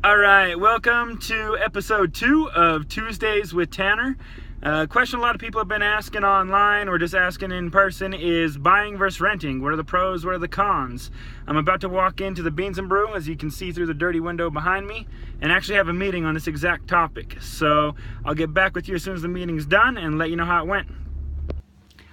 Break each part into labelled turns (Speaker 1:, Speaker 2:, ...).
Speaker 1: All right, welcome to episode 2 of Tuesdays with Tanner. Question a lot of people have been asking online or just asking in person is buying versus renting. What are the pros, what are the cons? I'm about to walk into the Beans and Brew, as you can see through the dirty window behind me, and actually have a meeting on this exact topic. So I'll get back with you as soon as the meeting's done and let you know how it went.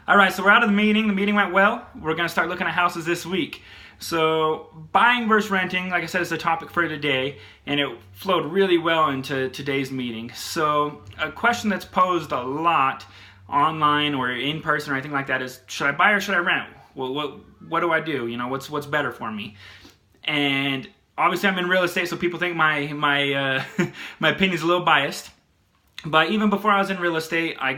Speaker 1: All right, so we're out of the meeting. The meeting went well. We're going to start looking at houses this week. So buying versus renting, like I said, is the topic for today, and it flowed really well into today's meeting. So a question that's posed a lot online or in person or anything like that is, should I buy or should I rent? Well, what do I do? You know, what's better for me? And obviously I'm in real estate, so people think my my opinion is a little biased. But even before I was in real estate, I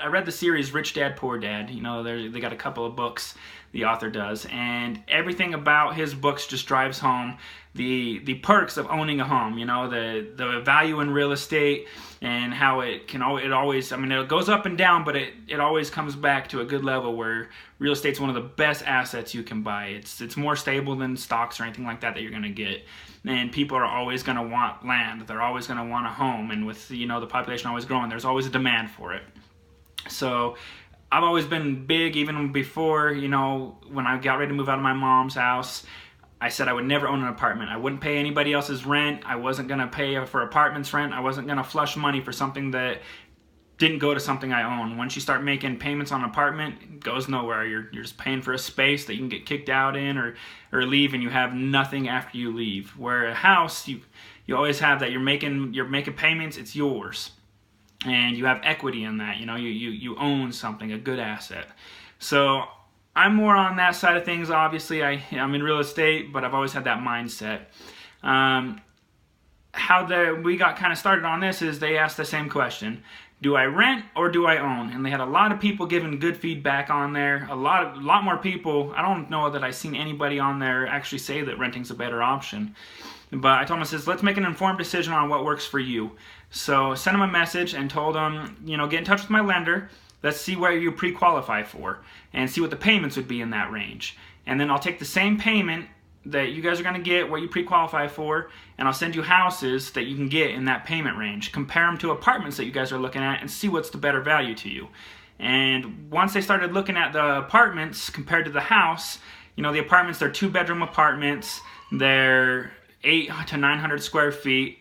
Speaker 1: read the series Rich Dad Poor Dad. You know, they got a couple of books, the author does, and everything about his books just drives home the perks of owning a home. You know, the value in real estate and how it always, I mean, it goes up and down, but it always comes back to a good level where real estate's one of the best assets you can buy. It's more stable than stocks or anything like that you're going to get. And people are always going to want land. They're always going to want a home. And with, you know, the population always growing, there's always a demand for it. So I've always been big, even before, you know, when I got ready to move out of my mom's house, I said I would never own an apartment. I wouldn't pay anybody else's rent. I wasn't going to pay for apartments rent. I wasn't going to flush money for something that didn't go to something I own. Once you start making payments on an apartment, it goes nowhere. You're just paying for a space that you can get kicked out in or leave, and you have nothing after you leave. Where a house, you always have that. You're making payments. It's yours, and you have equity in that. You know, you own something, a good asset. So I'm more on that side of things. Obviously, I'm in real estate, but I've always had that mindset. How we got kind of started on this is they asked the same question. Do I rent or do I own? And they had a lot of people giving good feedback on there. A lot more people. I don't know that I've seen anybody on there actually say that renting's a better option. But I told them, I says, let's make an informed decision on what works for you. So sent them a message and told them, you know, get in touch with my lender. Let's see where you pre-qualify for and see what the payments would be in that range. And then I'll take the same payment that you guys are going to get, what you pre-qualify for, and I'll send you houses that you can get in that payment range. Compare them to apartments that you guys are looking at and see what's the better value to you. And once they started looking at the apartments compared to the house, you know, the apartments, they're 2-bedroom apartments. They're 800 to 900 square feet.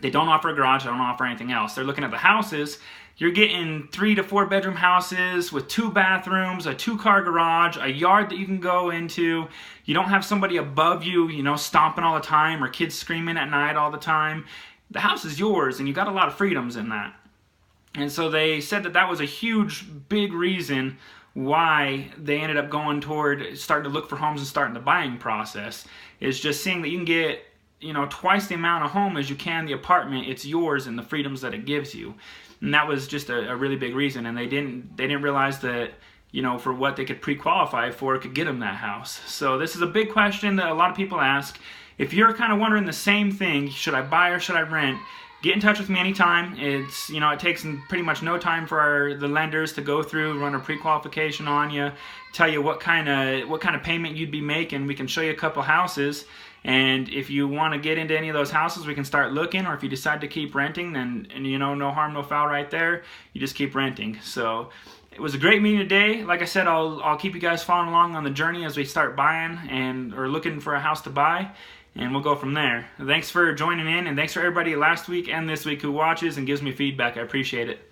Speaker 1: They don't offer a garage. They don't offer anything else. They're looking at the houses. You're getting 3 to 4 bedroom houses with 2 bathrooms, a 2-car garage, a yard that you can go into. You don't have somebody above you, you know, stomping all the time or kids screaming at night all the time. The house is yours, and you got a lot of freedoms in that. And so they said that was a huge, big reason why they ended up going toward starting to look for homes and starting the buying process, is just seeing that you can get, you know, twice the amount of home as you can the apartment. It's yours and the freedoms that it gives you. And that was just a really big reason. And they didn't realize that, you know, for what they could pre-qualify for, it could get them that house. So this is a big question that a lot of people ask. If you're kind of wondering the same thing, should I buy or should I rent? Get in touch with me anytime. It's, you know, it takes pretty much no time for the lenders to go through, run a pre-qualification on you, tell you what kind of payment you'd be making. We can show you a couple houses. And if you want to get into any of those houses, we can start looking. Or if you decide to keep renting, then, and you know, no harm, no foul right there. You just keep renting. So it was a great meeting today. Like I said, I'll keep you guys following along on the journey as we start buying or looking for a house to buy. And we'll go from there. Thanks for joining in, and thanks for everybody last week and this week who watches and gives me feedback. I appreciate it.